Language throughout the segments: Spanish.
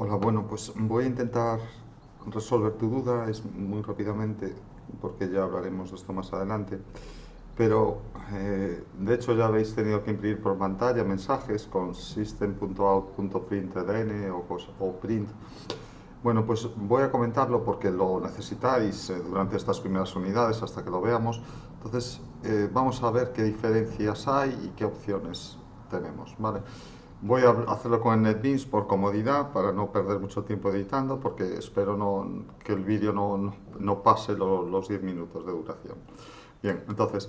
Hola, bueno, pues voy a intentar resolver tu duda, es muy rápidamente, porque ya hablaremos de esto más adelante. Pero de hecho ya habéis tenido que imprimir por pantalla mensajes con system.out.println o print. Bueno, pues voy a comentarlo porque lo necesitáis durante estas primeras unidades hasta que lo veamos. Entonces, vamos a ver qué diferencias hay y qué opciones tenemos, ¿vale? Voy a hacerlo con el NetBeans por comodidad, para no perder mucho tiempo editando, porque espero que el vídeo no pase los 10 minutos de duración. Bien, entonces,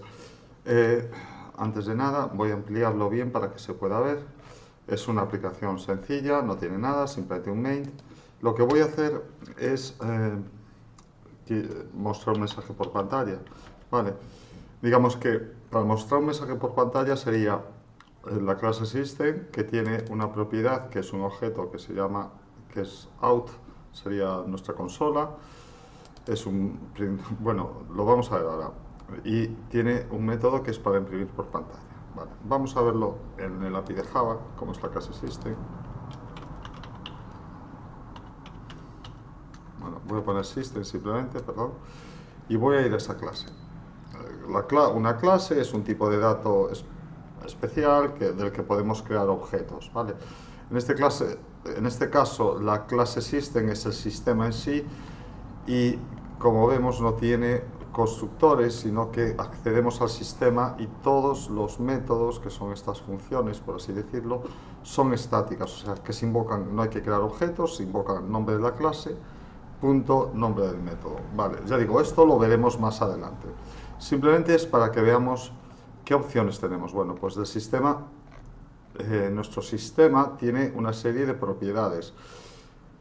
eh, antes de nada, voy a ampliarlo bien para que se pueda ver. Es una aplicación sencilla, no tiene nada, simplemente un main. Lo que voy a hacer es mostrar un mensaje por pantalla. Vale. Digamos que para mostrar un mensaje por pantalla sería la clase system, que tiene una propiedad que es un objeto que es out, sería nuestra consola. Es un, bueno, lo vamos a ver ahora. Y tiene un método que es para imprimir por pantalla. Vale. Vamos a verlo en el API de Java, como es la clase system. Bueno, voy a poner system simplemente, perdón, y voy a ir a esa clase. Una clase es un tipo de dato especial del que podemos crear objetos, ¿vale? En este caso, la clase system es el sistema en sí y, como vemos, no tiene constructores, sino que accedemos al sistema y todos los métodos, que son estas funciones, por así decirlo, son estáticas, o sea, que se invocan, no hay que crear objetos, se invoca el nombre de la clase, punto, nombre del método. Vale, ya digo, esto lo veremos más adelante. Simplemente es para que veamos qué opciones tenemos. Bueno, pues del sistema, nuestro sistema tiene una serie de propiedades.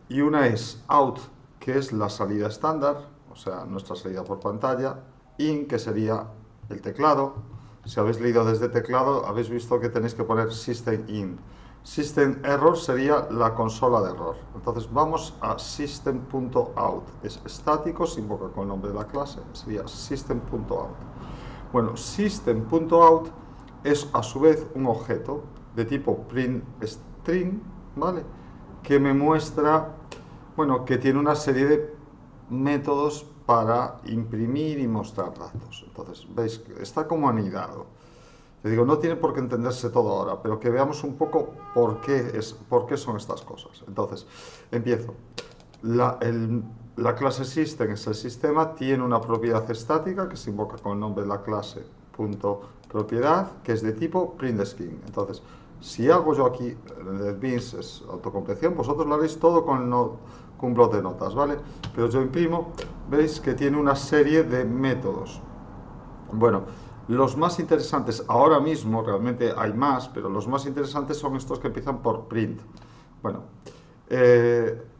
Y una es out, que es la salida estándar, o sea, nuestra salida por pantalla. In, que sería el teclado. Si habéis leído desde teclado, habéis visto que tenéis que poner system in. System error sería la consola de error. Entonces vamos a system.out. Es estático, se invoca con el nombre de la clase, sería system.out. Bueno, system.out es a su vez un objeto de tipo print string, ¿vale? Que me muestra, bueno, que tiene una serie de métodos para imprimir y mostrar datos. Entonces, veis, está como anidado. Te digo, no tiene por qué entenderse todo ahora, pero que veamos un poco por qué son estas cosas. Entonces, empiezo. La clase system es el sistema, tiene una propiedad estática que se invoca con el nombre de la clase punto propiedad, que es de tipo print_string. Entonces, si hago yo aquí, en el beans es autocompleción, vosotros lo haréis todo con un bloc de notas, ¿vale? Pero yo imprimo, veis que tiene una serie de métodos. Bueno, los más interesantes ahora mismo, realmente hay más, pero los más interesantes son estos que empiezan por print. Bueno,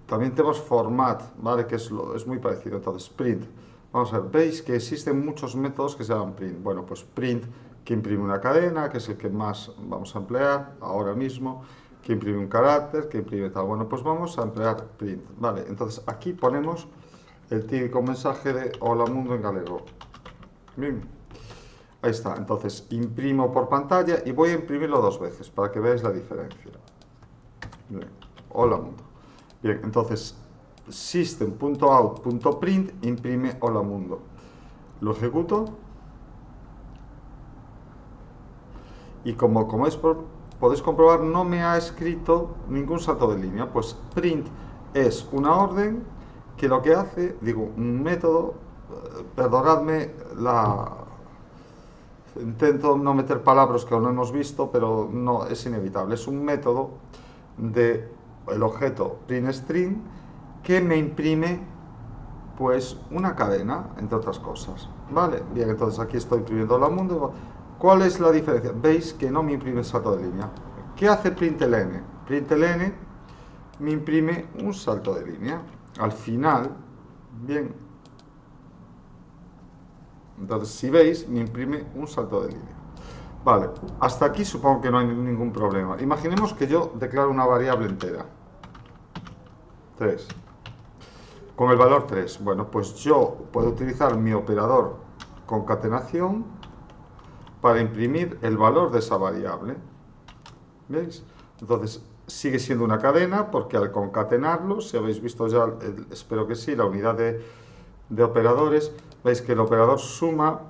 también tenemos format, ¿vale? Que es muy parecido. Entonces, print. Vamos a ver, veis que existen muchos métodos que se llaman print. Bueno, pues print, que imprime una cadena, que es el que más vamos a emplear ahora mismo, que imprime un carácter, que imprime tal. Bueno, pues vamos a emplear print, ¿vale? Entonces, aquí ponemos el típico mensaje de hola mundo en galego. Bien. Ahí está, entonces imprimo por pantalla y voy a imprimirlo dos veces para que veáis la diferencia. Bien. Hola mundo. Bien, entonces system.out.print imprime hola mundo. Lo ejecuto y podéis comprobar, no me ha escrito ningún salto de línea. Pues print es una orden que lo que hace, digo, un método, perdonadme intento no meter palabras que no hemos visto, pero no es inevitable. Es un método del objeto printString que me imprime pues una cadena, entre otras cosas. Vale, bien, entonces aquí estoy imprimiendo la mundo. ¿Cuál es la diferencia? Veis que no me imprime salto de línea. ¿Qué hace println? Println me imprime un salto de línea. Al final, bien, entonces si veis, me imprime un salto de línea. Vale, hasta aquí supongo que no hay ningún problema. Imaginemos que yo declaro una variable entera, 3, con el valor 3. Bueno, pues yo puedo utilizar mi operador concatenación para imprimir el valor de esa variable. ¿Veis? Entonces, sigue siendo una cadena porque al concatenarlo, si habéis visto ya, espero que sí, la unidad de operadores, veis que el operador suma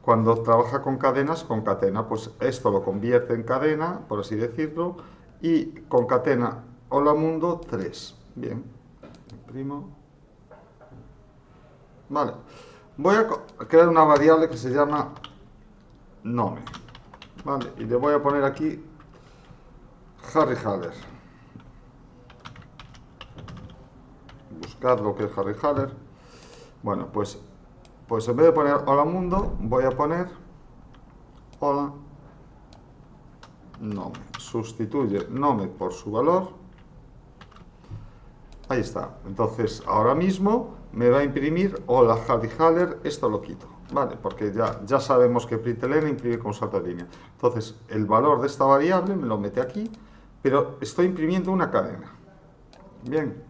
cuando trabaja con cadenas, concatena, pues esto lo convierte en cadena, por así decirlo, y concatena hola mundo 3. Bien, imprimo. Vale, voy a crear una variable que se llama nome, vale, y le voy a poner aquí Harry Haller. Buscad lo que es Harry Haller. Bueno, pues en vez de poner hola mundo, voy a poner hola nome. Sustituye nome por su valor. Ahí está. Entonces, ahora mismo me va a imprimir hola Harry Haller. Esto lo quito, ¿vale? Porque ya sabemos que println imprime con salto de línea. Entonces, el valor de esta variable me lo mete aquí, pero estoy imprimiendo una cadena. Bien.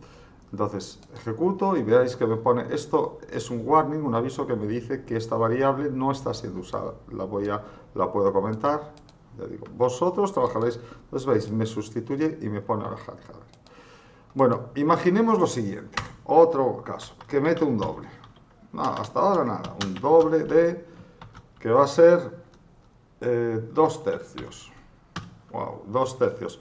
Entonces, ejecuto y veáis que me pone, esto es un warning, un aviso que me dice que esta variable no está siendo usada. La puedo comentar. Ya digo, vosotros trabajaréis. Entonces, veis, me sustituye y me pone ahora Harry Haller. Bueno, imaginemos lo siguiente. Otro caso, que mete un doble. No, hasta ahora nada. Un doble de, que va a ser 2 tercios. Wow, 2 tercios.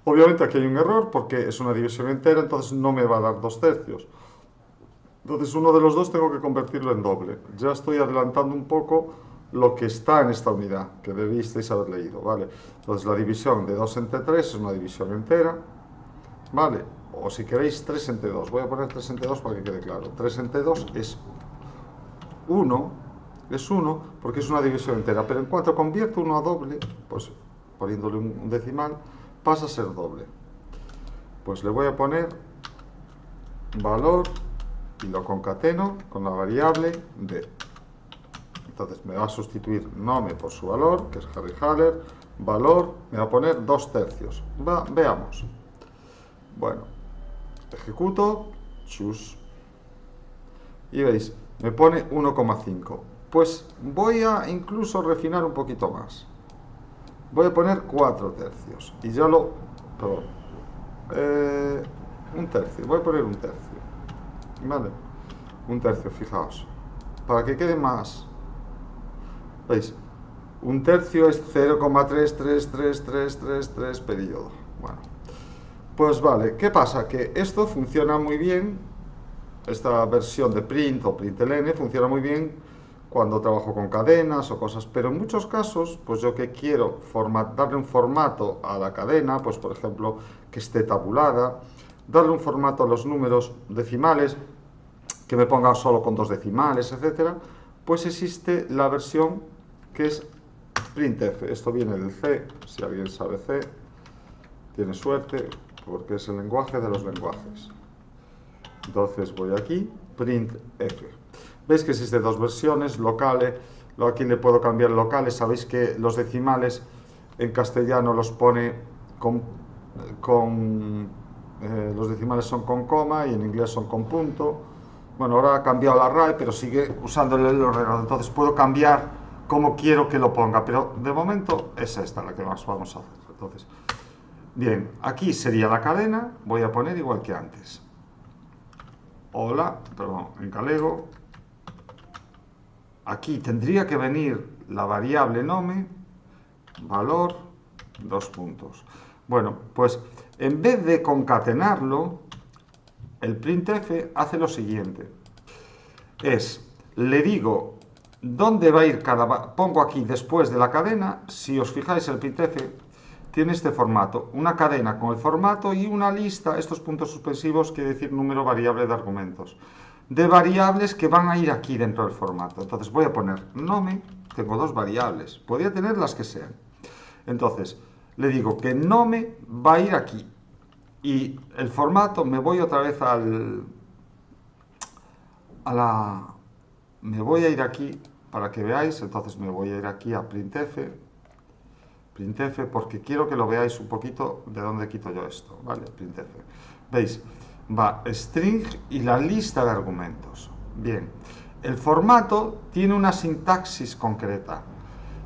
Obviamente aquí hay un error porque es una división entera, entonces no me va a dar 2 tercios. Entonces uno de los dos tengo que convertirlo en doble. Ya estoy adelantando un poco lo que está en esta unidad, que debisteis haber leído, ¿vale? Entonces la división de 2 entre 3 es una división entera, ¿vale? O si queréis 3 entre 2, voy a poner 3 entre 2 para que quede claro. 3 entre 2 es 1, porque es una división entera, pero en cuanto convierto uno a doble, pues poniéndole un decimal, pasa a ser doble. Pues le voy a poner valor y lo concateno con la variable d. Entonces me va a sustituir nome por su valor, que es Harry Haller, valor, me va a poner 2 tercios. Veamos. Bueno, ejecuto, chus, y veis, me pone 1,5. Pues voy a incluso refinar un poquito más. Voy a poner 4 tercios. Y ya lo... Perdón. Un tercio. Voy a poner un tercio. ¿Vale? Un tercio, fijaos. Para que quede más. ¿Veis? Un tercio es 0,33333 periodo. Bueno. Pues vale. ¿Qué pasa? Que esto funciona muy bien. Esta versión de print o println funciona muy bien cuando trabajo con cadenas o cosas, pero en muchos casos, pues yo que quiero darle un formato a la cadena, pues por ejemplo, que esté tabulada, darle un formato a los números decimales, que me ponga solo con 2 decimales, etcétera, pues existe la versión que es printf. Esto viene del C, si alguien sabe C, tiene suerte, porque es el lenguaje de los lenguajes. Entonces voy aquí, printf. Veis que existen 2 versiones, locales, aquí le puedo cambiar locales, sabéis que los decimales en castellano los pone los decimales son con coma y en inglés son con punto. Bueno, ahora ha cambiado la RAE, pero sigue usando el ordenador, entonces puedo cambiar como quiero que lo ponga, pero de momento es esta la que más vamos a hacer. Entonces, bien, aquí sería la cadena, voy a poner igual que antes. Hola, perdón, en galego. Aquí tendría que venir la variable nome, valor, 2 puntos. Bueno, pues en vez de concatenarlo, el printf hace lo siguiente. Le digo dónde va a ir pongo aquí después de la cadena, si os fijáis el printf tiene este formato, una cadena con el formato y una lista, estos puntos suspensivos quiere decir número variable de argumentos, de variables que van a ir aquí dentro del formato. Entonces voy a poner nome, tengo 2 variables, podría tener las que sean. Entonces le digo que nome va a ir aquí y el formato, me voy otra vez me voy a ir aquí para que veáis, entonces me voy a ir aquí a printf, porque quiero que lo veáis un poquito de dónde quito yo esto, ¿vale? Printf. ¿Veis? Va string y la lista de argumentos. Bien, el formato tiene una sintaxis concreta.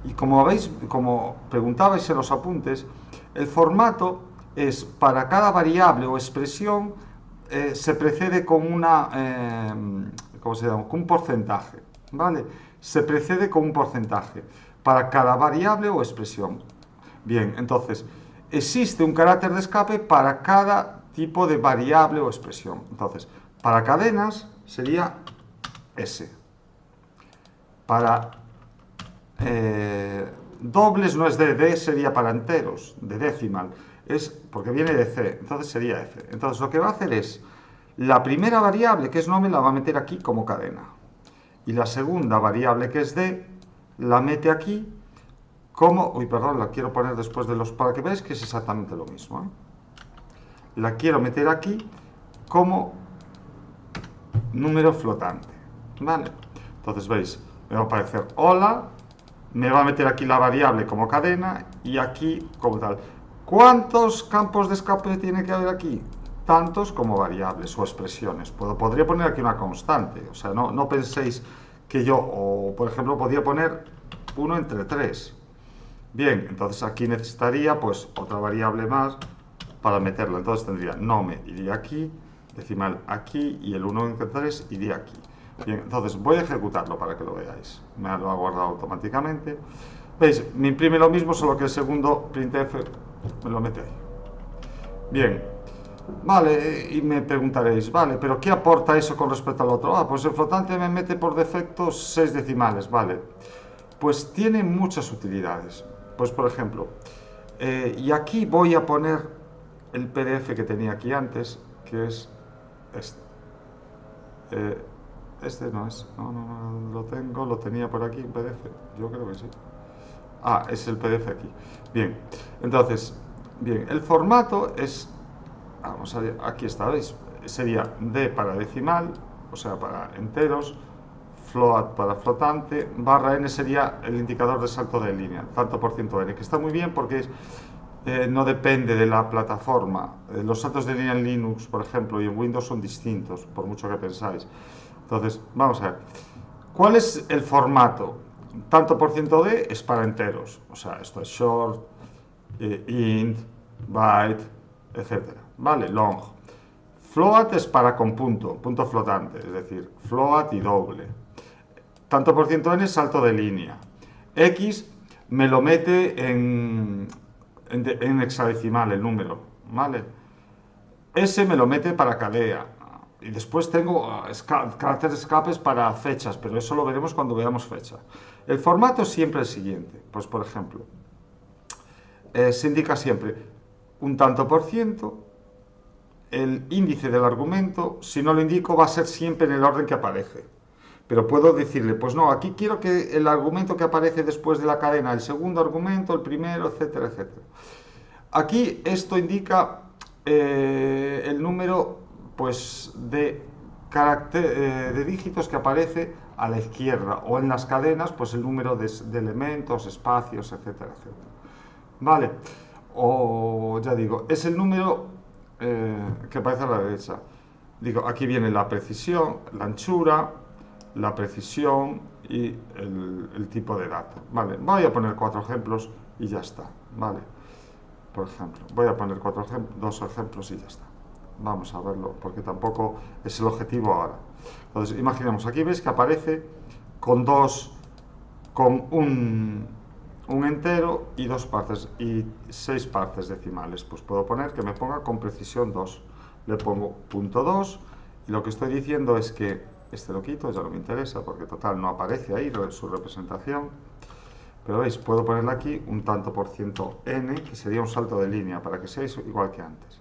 Y como preguntabais en los apuntes, el formato es para cada variable o expresión se precede con una, ¿cómo se llama? Con un porcentaje, ¿vale? Se precede con un porcentaje para cada variable o expresión. Bien, entonces, existe un carácter de escape para cada tipo de variable o expresión. Entonces, para cadenas sería S. Para dobles no es D sería para enteros, de decimal. Es porque viene de C, entonces sería F. Entonces lo que va a hacer es, la primera variable que es nome la va a meter aquí como cadena. Y la segunda variable que es D la mete aquí como, uy, perdón, la quiero poner después de los, para que veáis que es exactamente lo mismo, ¿eh? La quiero meter aquí como número flotante, ¿vale? Entonces veis, me va a aparecer hola, me va a meter aquí la variable como cadena y aquí como tal. ¿Cuántos campos de escape tiene que haber aquí? Tantos como variables o expresiones. Podría poner aquí una constante, o sea, no penséis que yo, o por ejemplo, podría poner 1 entre 3. Bien, entonces aquí necesitaría pues otra variable más para meterla. Entonces tendría nome iría aquí, decimal aquí y el 1 entre 3 iría aquí. Bien, entonces voy a ejecutarlo para que lo veáis. Me lo ha guardado automáticamente. ¿Veis? Me imprime lo mismo, solo que el segundo printf me lo mete ahí. Bien. Vale, y me preguntaréis, vale, pero ¿qué aporta eso con respecto al otro? Ah, pues el flotante me mete por defecto 6 decimales, vale. Pues tiene muchas utilidades. Pues por ejemplo, y aquí voy a poner el PDF que tenía aquí antes, que es este. Eh, este no es, no, lo tenía por aquí en PDF, yo creo que sí. Ah, es el PDF aquí. Bien, entonces, bien, el formato es, vamos a ver, aquí está, ¿veis? Sería D para decimal, o sea, para enteros, float para flotante, barra N sería el indicador de salto de línea, tanto por ciento N, que está muy bien porque no depende de la plataforma. Los saltos de línea en Linux, por ejemplo, y en Windows son distintos, por mucho que pensáis. Entonces, vamos a ver. ¿Cuál es el formato? Tanto por ciento D es para enteros, o sea, esto es short, int, byte, etcétera. ¿Vale? Long. Float es para con punto flotante, es decir, float y doble. Tanto por ciento n es salto de línea. X me lo mete en hexadecimal el número, ¿vale? S me lo mete para cadea. Y después tengo caracteres de escapes para fechas, pero eso lo veremos cuando veamos fecha. El formato es siempre el siguiente. Pues por ejemplo, se indica siempre un tanto por ciento, el índice del argumento, si no lo indico, va a ser siempre en el orden que aparece. Pero puedo decirle, pues no, aquí quiero que el argumento que aparece después de la cadena, el segundo argumento, el primero, etcétera, etcétera. Aquí esto indica el número pues, de dígitos que aparece a la izquierda o en las cadenas, pues el número de elementos, espacios, etcétera, etcétera. Vale, o ya digo, es el número que aparece a la derecha. Digo, aquí viene la precisión, la anchura, la precisión y el tipo de dato. Vale, voy a poner 4 ejemplos y ya está. Vale, por ejemplo, voy a poner 2 ejemplos y ya está. Vamos a verlo, porque tampoco es el objetivo ahora. Entonces, imaginemos, aquí veis que aparece con un entero y 2 partes y 6 partes decimales. Pues puedo poner que me ponga con precisión 2. Le pongo punto 2 y lo que estoy diciendo es que este lo quito, ya no me interesa porque total no aparece ahí su representación. Pero veis, puedo ponerle aquí un tanto por ciento n, que sería un salto de línea para que sea igual que antes.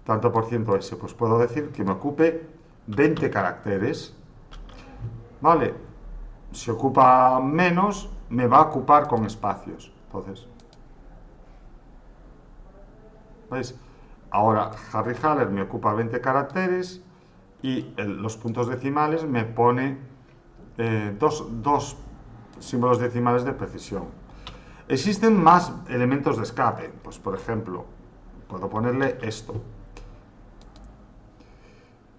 Tanto por ciento s, pues puedo decir que me ocupe 20 caracteres. Vale, si ocupa menos, me va a ocupar con espacios. Entonces, ¿veis? Ahora Harry Haller me ocupa 20 caracteres y los puntos decimales me pone dos símbolos decimales de precisión. Existen más elementos de escape. Pues por ejemplo, puedo ponerle esto.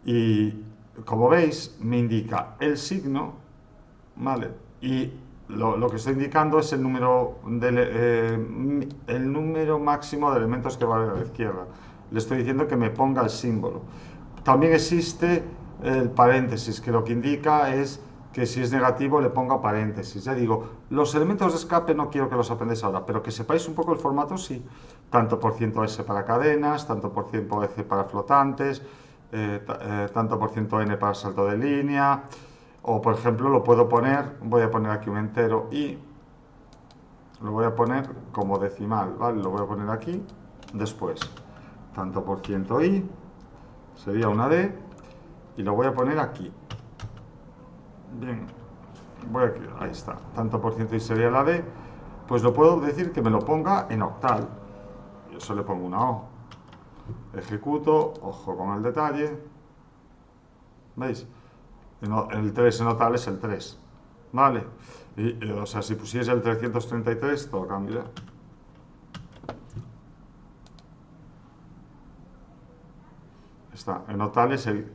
Y como veis, me indica el signo, ¿vale? Y lo que estoy indicando es el número máximo de elementos que va a la izquierda. Le estoy diciendo que me ponga el símbolo. También existe el paréntesis, que lo que indica es que si es negativo le ponga paréntesis. Ya digo, los elementos de escape no quiero que los aprendáis ahora, pero que sepáis un poco el formato sí. Tanto por ciento S para cadenas, tanto por ciento S para flotantes, tanto por ciento N para salto de línea. O por ejemplo lo puedo poner, voy a poner aquí un entero y lo voy a poner como decimal, ¿vale? Lo voy a poner aquí después. Tanto por ciento I sería una D y lo voy a poner aquí. Bien, ahí está. Tanto por ciento I sería la D, pues lo puedo decir que me lo ponga en octal. Y eso le pongo una O. Ejecuto, ojo con el detalle. ¿Veis? El 3 en octal es el 3. ¿Vale? O sea, si pusiese el 333, todo cambia. Está, en octal es el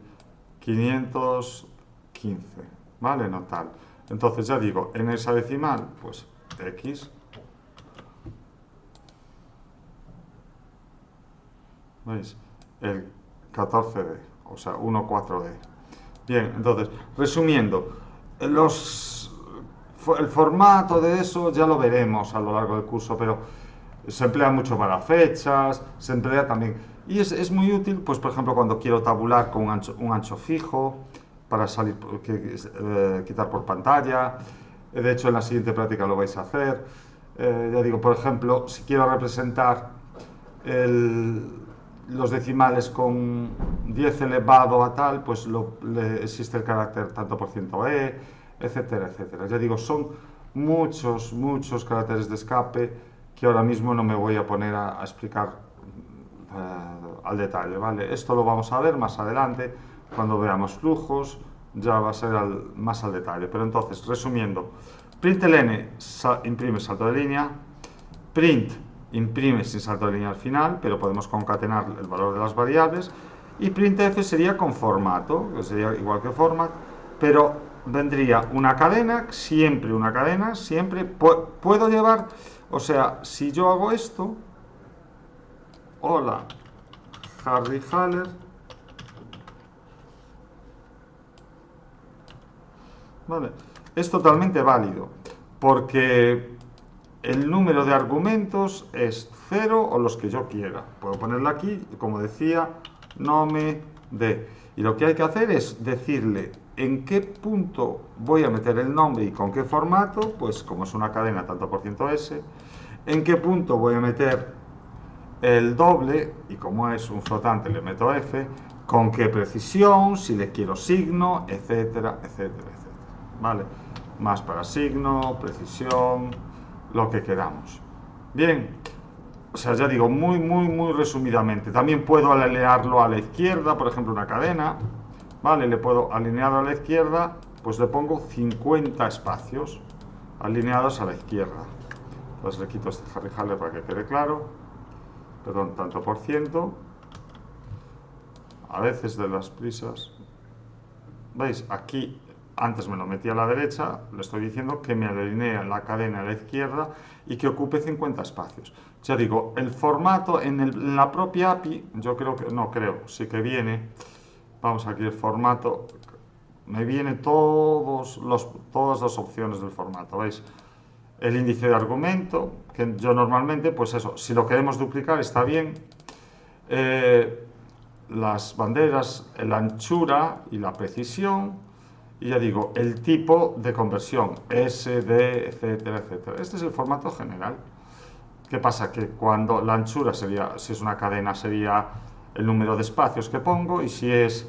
515, ¿vale? En octal. Entonces ya digo, en esa decimal, pues X. ¿Veis? El 14D, o sea, 14D. Bien, entonces, resumiendo, el formato de eso ya lo veremos a lo largo del curso, pero se emplea mucho para fechas, se emplea también. Y es muy útil, pues por ejemplo, cuando quiero tabular con un ancho fijo, para salir, quitar por pantalla. De hecho, en la siguiente práctica lo vais a hacer. Ya digo, por ejemplo, si quiero representar los decimales con 10 elevado a tal, pues existe el carácter tanto por ciento E, etcétera, etcétera. Ya digo, son muchos caracteres de escape que ahora mismo no me voy a poner a explicar al detalle, ¿vale? Esto lo vamos a ver más adelante, cuando veamos flujos, ya va a ser más al detalle. Pero entonces, resumiendo, println imprime salto de línea, print imprime sin salto de línea al final, pero podemos concatenar el valor de las variables, y printf sería con formato, que sería igual que format, pero vendría una cadena, siempre puedo llevar, o sea, si yo hago esto, hola, Harry Haller, ¿vale? Es totalmente válido, porque el número de argumentos es 0 o los que yo quiera. Puedo ponerlo aquí, como decía, nome de. Y lo que hay que hacer es decirle en qué punto voy a meter el nombre y con qué formato, pues como es una cadena tanto por ciento S, en qué punto voy a meter el doble, y como es un flotante le meto F, con qué precisión, si le quiero signo, etcétera, etcétera, etcétera. ¿Vale? Más para signo, precisión, lo que queramos. Bien, o sea, ya digo, muy resumidamente. También puedo alinearlo a la izquierda, por ejemplo, una cadena, ¿vale? Le puedo alinear a la izquierda, pues le pongo 50 espacios alineados a la izquierda. Entonces le quito este Harry Haller para que quede claro. Perdón, tanto por ciento. A veces de las prisas. ¿Veis? Aquí antes me lo metí a la derecha, le estoy diciendo que me alinee la cadena a la izquierda y que ocupe 50 espacios. Ya digo, el formato en la propia API, yo creo que, no creo, sí que viene, vamos aquí el formato, me viene todas las opciones del formato, ¿veis? El índice de argumento, que yo normalmente, pues eso, si lo queremos duplicar está bien, las banderas, la anchura y la precisión, y ya digo, el tipo de conversión, S, D, etcétera, etcétera. Este es el formato general. ¿Qué pasa? Que cuando la anchura sería, si es una cadena, sería el número de espacios que pongo, y si es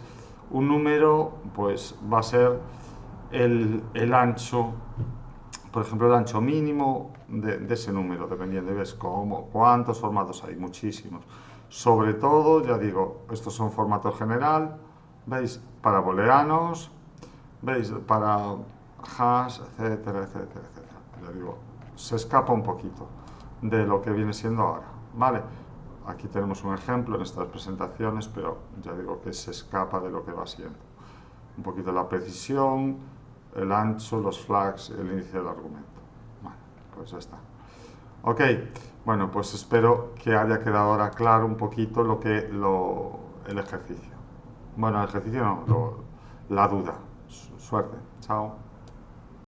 un número, pues va a ser el ancho, por ejemplo, el ancho mínimo de ese número, dependiendo, ¿ves? ¿Cuántos formatos hay? Muchísimos. Sobre todo, ya digo, estos son formatos general, ¿veis? Para booleanos, ¿veis? Para hash, etcétera, etcétera, etcétera. Ya digo, se escapa un poquito de lo que viene siendo ahora, ¿vale? Aquí tenemos un ejemplo en estas presentaciones, pero ya digo que se escapa de lo que va siendo. Un poquito la precisión, el ancho, los flags, el índice del argumento. Pues ya está. Ok, bueno, pues espero que haya quedado ahora claro un poquito el ejercicio. Bueno, el ejercicio no, la duda. Suerte. Chao.